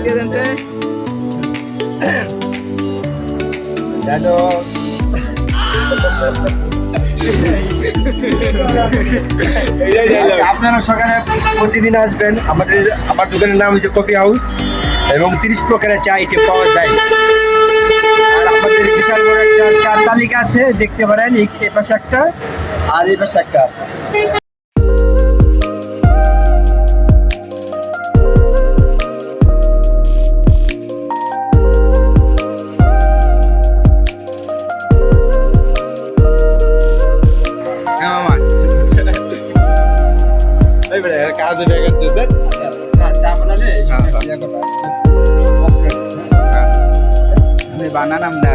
দিয়ে দেন স্যার। জানো আপনারা সকালে প্রতিদিন আসবেন। আমার দোকানের নাম হচ্ছে কফি হাউস এবং 30 প্রকারের চা আইটেম পাওয়া যায়। আর আমাদের বিশাল বড় একটা চার তালিকা আছে, দেখতে পারেন। এই পাশে একটা আর এই পাশে একটা আছে। হ্যাঁ মামা। কাজে ব্যাঘাত দেন না, চা বানালে আমি বানালাম না।